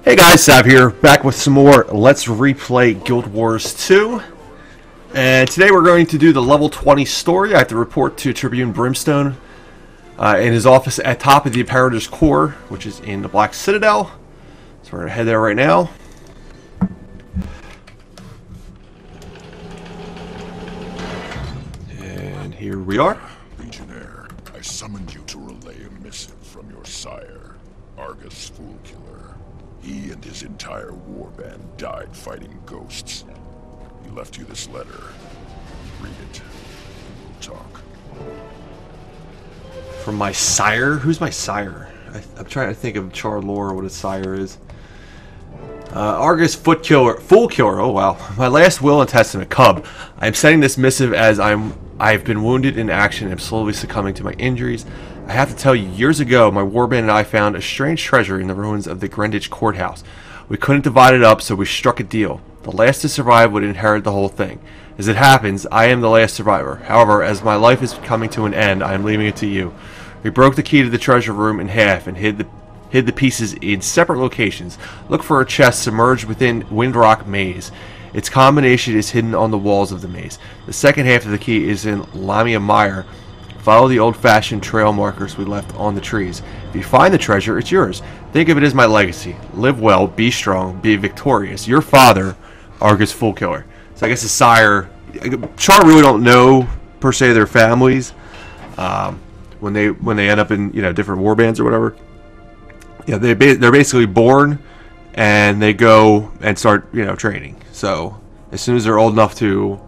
Hey guys, Sav here, back with some more Let's Replay Guild Wars 2. And today we're going to do the level 20 story. I have to report to Tribune Brimstone in his office at top of the Imperator's Core, which is in the Black Citadel. So we're going to head there right now. And here we are. Legionnaire, I summoned you to relay a missive from your sire, Argus Foolkiller. He and his entire warband died fighting ghosts. He left you this letter. Read it. We'll talk. From my sire? Who's my sire? I'm trying to think of Char lore, what a sire is. Argus Foolkiller. Oh wow. My last will and testament, Cub. I am sending this missive as I've been wounded in action and am slowly succumbing to my injuries. I have to tell you, years ago, my warband and I found a strange treasure in the ruins of the Greenwich Courthouse. We couldn't divide it up, so we struck a deal. The last to survive would inherit the whole thing. As it happens, I am the last survivor. However, as my life is coming to an end, I am leaving it to you. We broke the key to the treasure room in half and hid the pieces in separate locations. Look for a chest submerged within Windrock Maze. Its combination is hidden on the walls of the maze. The second half of the key is in Lamia Mire. Follow the old-fashioned trail markers we left on the trees. If you find the treasure, it's yours. Think of it as my legacy. Live well, be strong, be victorious. Your father, Argus Foolkiller. So I guess his sire... Char really don't know, per se, their families. When they end up in, different war bands or whatever. Yeah, they're basically born, and they go and start, training. So as soon as they're old enough to,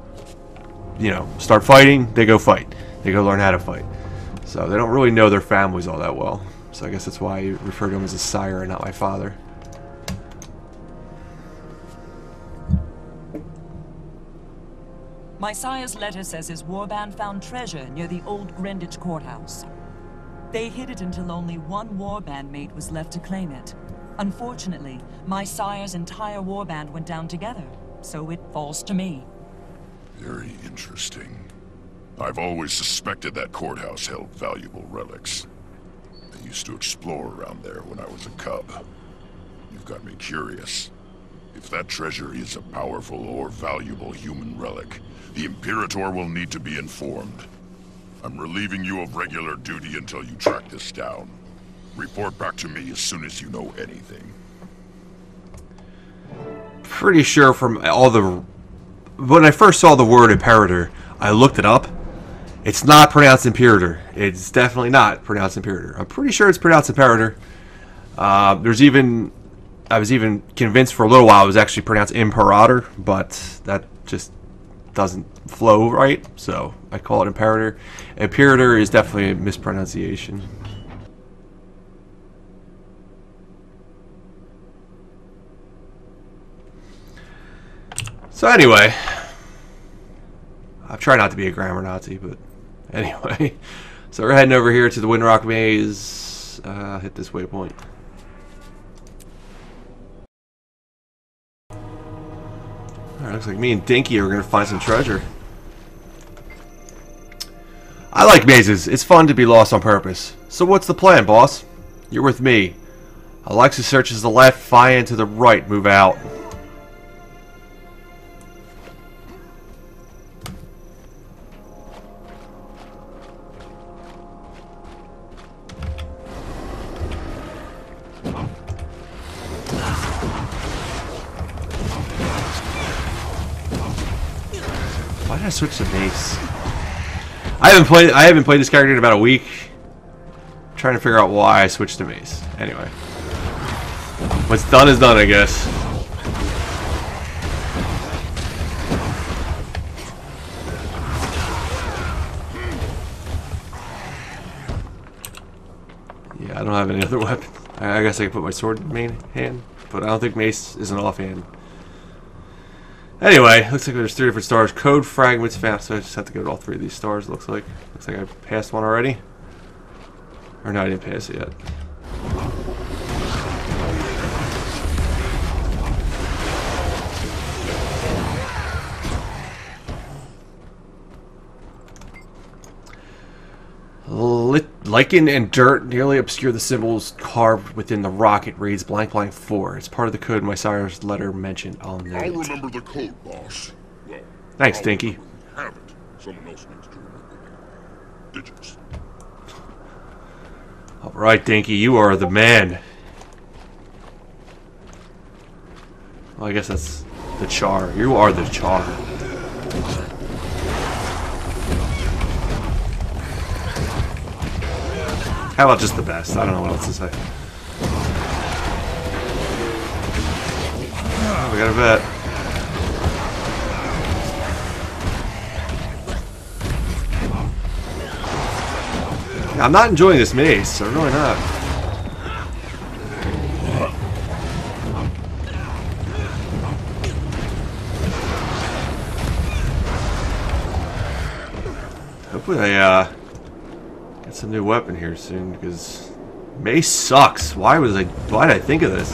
start fighting, they go fight. They go learn how to fight. So they don't really know their families all that well. So I guess that's why I refer to him as a sire and not my father. My sire's letter says his warband found treasure near the old Greenwich Courthouse. They hid it until only one warband mate was left to claim it. Unfortunately, my sire's entire warband went down together, so it falls to me. Very interesting. I've always suspected that courthouse held valuable relics. I used to explore around there when I was a cub. You've got me curious. If that treasure is a powerful or valuable human relic, the Imperator will need to be informed. I'm relieving you of regular duty until you track this down. Report back to me as soon as you know anything. Pretty sure from all the... When I first saw the word Imperator, I looked it up. It's not pronounced Imperator. It's definitely not pronounced Imperator. I'm pretty sure it's pronounced Imperator. I was even convinced for a little while it was actually pronounced Imperator, but that just doesn't flow right, so I call it Imperator. Imperator is definitely a mispronunciation. So anyway, I've tried not to be a grammar Nazi, but anyway. So we're heading over here to the Windrock Maze. Hit this waypoint. Alright, looks like me and Dinky are going to find some treasure. I like mazes. It's fun to be lost on purpose. So what's the plan, boss? You're with me. Alexa searches the left, Fia to the right, move out. Why did I switch to Mace? I haven't played this character in about a week. I'm trying to figure out why I switched to Mace. Anyway. What's done is done, I guess. Yeah, I don't have any other weapon. I guess I can put my sword in main hand, but I don't think Mace is an offhand. Anyway, looks like there's 3 different stars. Code fragments found, so I just have to go to all 3 of these stars, looks like. Looks like I passed one already. Or no, I didn't pass it yet. Lichen and dirt nearly obscure the symbols carved within the rock. It reads blank blank 4. It's part of the code my sire's letter mentioned. I'll note I'll it. remember the code, boss. Well, Thanks, I'll Dinky. have it. Someone else needs to remember the digits. Alright, Dinky, you are the man. Well, I guess that's the Char. You are the Char. How about just the best? I don't know what else to say. Oh, we got a vet. Yeah, I'm not enjoying this mace. I'm really not. Hopefully I get some new weapon here soon, because mace sucks. Why did I think of this?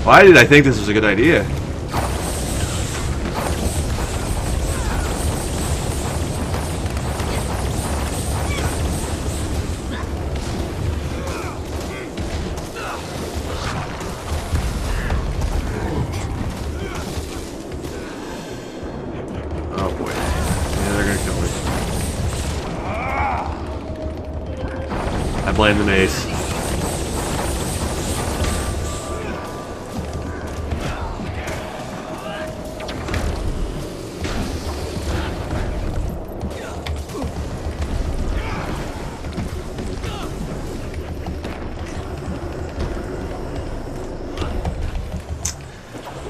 Why did I think this was a good idea? Oh boy. Yeah, they're gonna kill me. I blame the mace.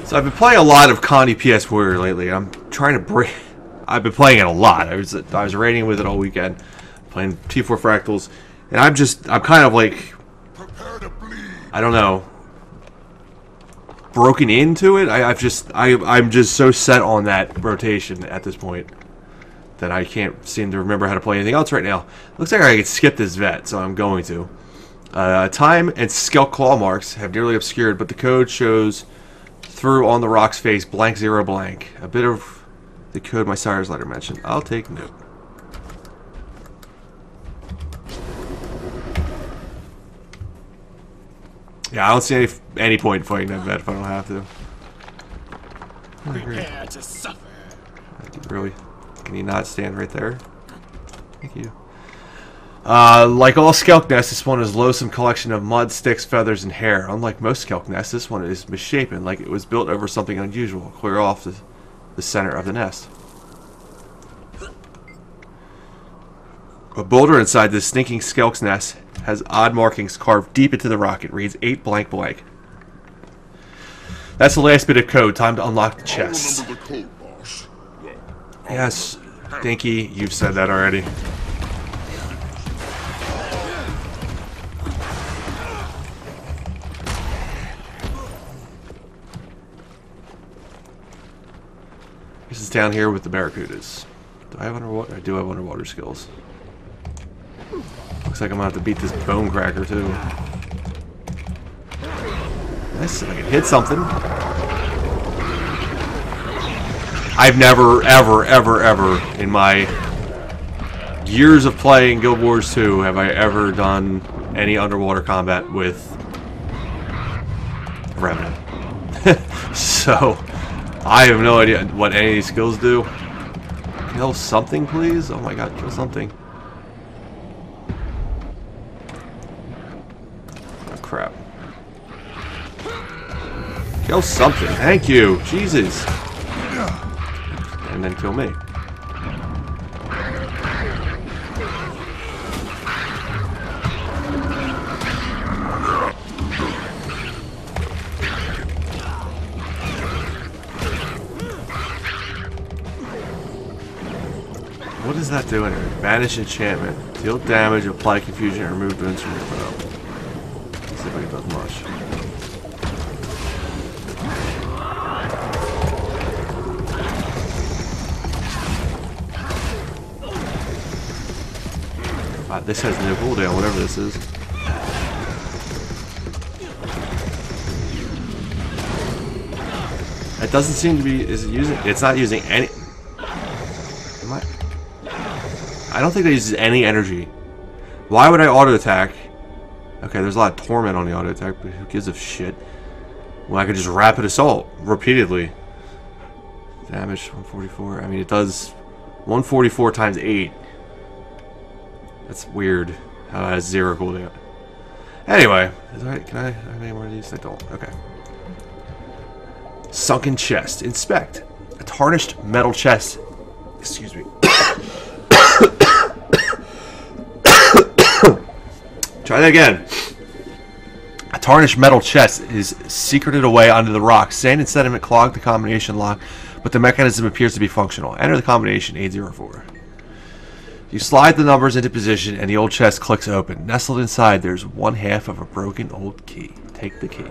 So I've been playing a lot of Conde PS Warrior lately. I'm trying to break. I've been playing it a lot. I was raiding with it all weekend, playing T4 Fractals, and I'm kind of like, Prepare to bleed. I don't know, broken into it. I'm just so set on that rotation at this point that I can't seem to remember how to play anything else right now. Looks like I could skip this vet, so I'm going to. Time and Skelk claw marks have nearly obscured, but the code shows through on the rock's face blank 0 blank. A bit of the code my sire's letter mentioned. I'll take note. Yeah, I don't see any point in fighting that vet if I don't have to. Prepare to suffer. Really? Can you not stand right there? Thank you. Like all Skelk nests, this one is a loathsome collection of mud, sticks, feathers, and hair. Unlike most Skelk nests, this one is misshapen, like it was built over something unusual, clear off the center of the nest. A boulder inside this stinking Skelk's nest has odd markings carved deep into the rock. It reads 8 blank blank. That's the last bit of code. Time to unlock the I'll chest. remember the code, boss. Well, Yes, Dinky, you've said that already. This is down here with the barracudas. Do I have underwater? I do have underwater skills. Looks like I'm gonna have to beat this bone cracker too. Let's see if I can hit something. I've never, ever, ever, ever in my years of playing Guild Wars 2 have I ever done any underwater combat with Revenant. So I have no idea what any of these skills do. Kill something, please? Oh my god, kill something. Oh, crap. Kill something. Thank you. Jesus. And then kill me. What is that doing here? Banish enchantment. Deal damage, apply confusion, and remove wounds from your foe. Let's see if I can do much. This has no cooldown, whatever this is. It doesn't seem to be. Is it using? It's not using any. Am I don't think it uses any energy. Why would I auto attack? Okay, there's a lot of torment on the auto attack, but who gives a shit? Well, I could just rapid assault repeatedly. Damage 144. I mean, it does 144 times 8. That's weird. How it has 0 cooldown. Anyway, can I have any more of these? I don't. Okay. Sunken chest. Inspect. A tarnished metal chest. Excuse me. Try that again. A tarnished metal chest is secreted away under the rock. Sand and sediment clog the combination lock, but the mechanism appears to be functional. Enter the combination 804. You slide the numbers into position and the old chest clicks open. Nestled inside, there's 1/2 of a broken old key. Take the key.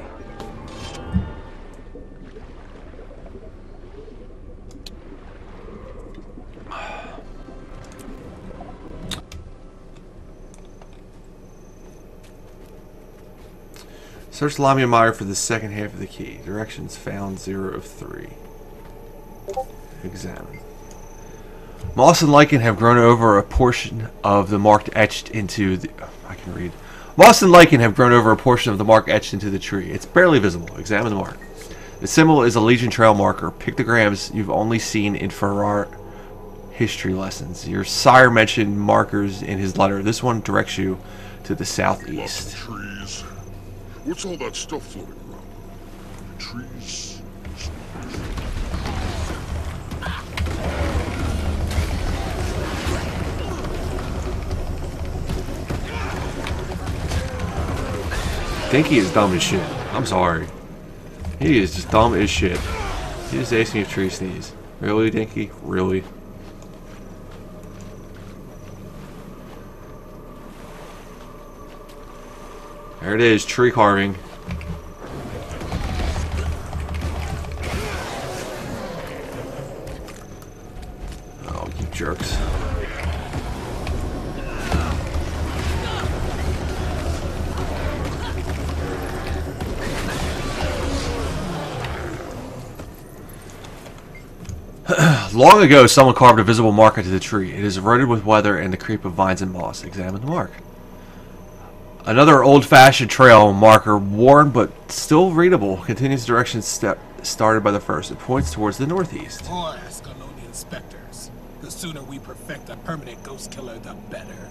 Search Lamia Meyer for the second half of the key. Directions found 0 of 3. Examine. Moss and lichen have grown over a portion of the mark etched into the... I can read. Moss and lichen have grown over a portion of the mark etched into the tree. It's barely visible. Examine the mark. The symbol is a Legion Trail marker. Pictograms you've only seen in Farrar history lessons. Your sire mentioned markers in his letter. This one directs you to the southeast. Trees. What's all that stuff floating around? Trees. Dinky is dumb as shit. I'm sorry. He is just dumb as shit. He just asked me if tree sneeze. Really, Dinky? Really? There it is, tree carving. Oh, you jerks. Long ago, someone carved a visible mark into the tree. It is eroded with weather and the creep of vines and moss. Examine the mark. Another old-fashioned trail marker, worn but still readable, continues the direction started by the first. It points towards the northeast. Or ask colonial inspectors. The sooner we perfect a permanent ghost killer, the better.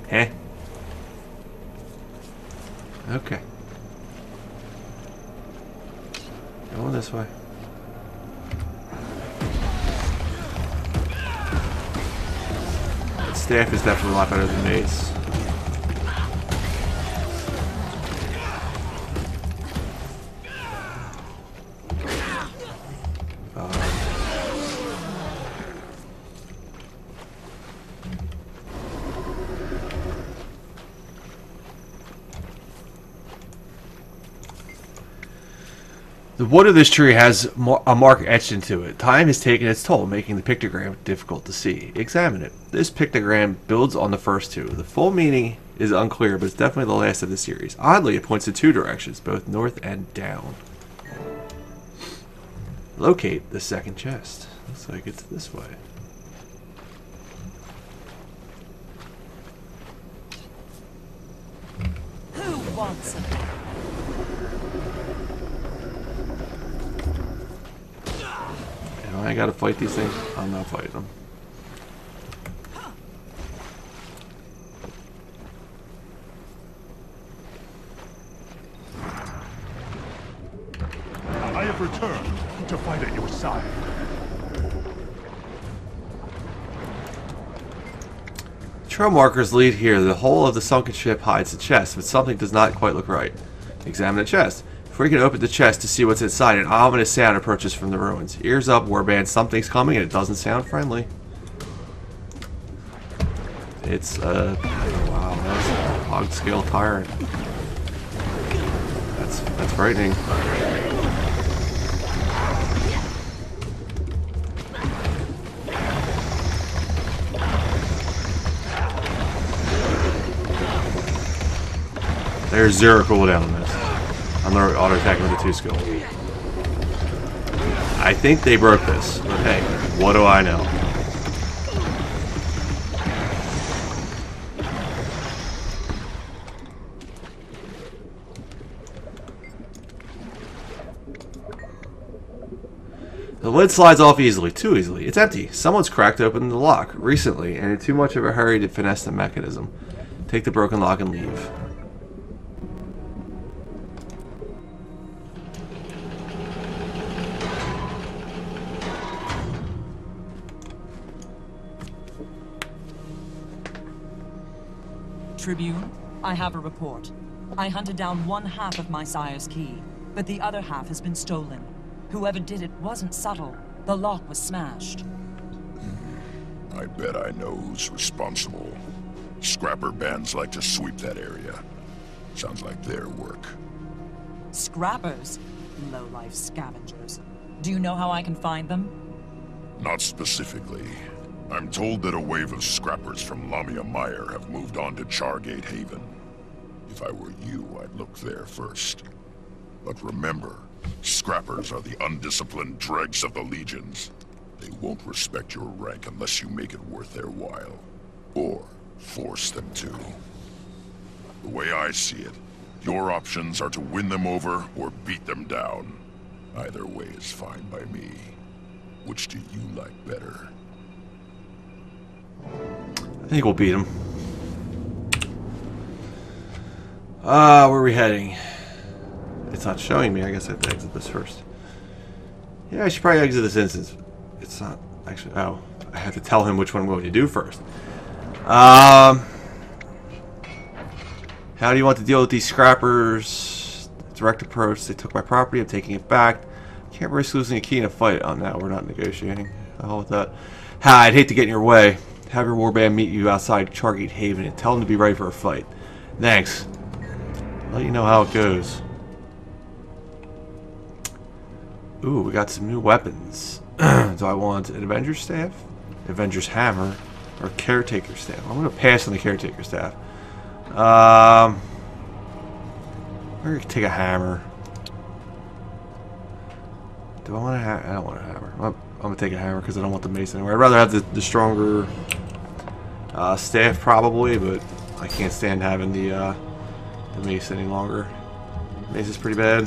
Heh. Okay. Going this way. That staff is definitely a lot better than Mace. The wood of this tree has a mark etched into it. Time has taken its toll, making the pictogram difficult to see. Examine it. This pictogram builds on the first two. The full meaning is unclear, but it's definitely the last of the series. Oddly, it points in 2 directions, both north and down. Locate the second chest. Looks like it's this way. Who wants it? I gotta fight these things. I'm not fighting them. I have returned to fight at your side. Trail markers lead here. The hull of the sunken ship hides the chest, but something does not quite look right. Examine the chest. Before you can open the chest to see what's inside, an ominous sound approaches from the ruins. Ears up, warband. Something's coming, and it doesn't sound friendly. It's wow, that's a hog scale tyrant. That's frightening. There's 0 cooldown on this. On the auto attack with the 2 skill. I think they broke this, but hey, what do I know? The lid slides off easily, too easily. It's empty. Someone's cracked open the lock recently, and in too much of a hurry to finesse the mechanism. Take the broken lock and leave. Tribune, I have a report. I hunted down one half of my sire's key, but the other half has been stolen. Whoever did it wasn't subtle. The lock was smashed. I bet I know who's responsible. Scrapper bands like to sweep that area. Sounds like their work. Scrappers? Low-life scavengers. Do you know how I can find them? Not specifically. I'm told that a wave of scrappers from Lamia Mire have moved on to Chargate Haven. If I were you, I'd look there first. But remember, scrappers are the undisciplined dregs of the Legions. They won't respect your rank unless you make it worth their while. Or force them to. The way I see it, your options are to win them over or beat them down. Either way is fine by me. Which do you like better? I think we'll beat him. Where are we heading? It's not showing me. I guess I have to exit this first. Yeah, I should probably exit this instance. It's not actually... Oh, I have to tell him which one we're going to do first. How do you want to deal with these scrappers? Direct approach. They took my property. I'm taking it back. Can't risk losing a key in a fight. Oh, no, we're not negotiating. The hell with that. I'd hate to get in your way. Have your warband meet you outside Chargate Haven and tell them to be ready for a fight. Thanks. I'll let you know how it goes. Ooh, we got some new weapons. Do I want an Avenger's Staff, Avenger's Hammer, or Caretaker Staff? I'm going to pass on the Caretaker Staff. I'm going to take a hammer. Do I want a hammer? I don't want a hammer. I'm going to take a hammer because I don't want the mace anyway. I'd rather have the stronger staff probably, but I can't stand having the mace any longer. Mace is pretty bad.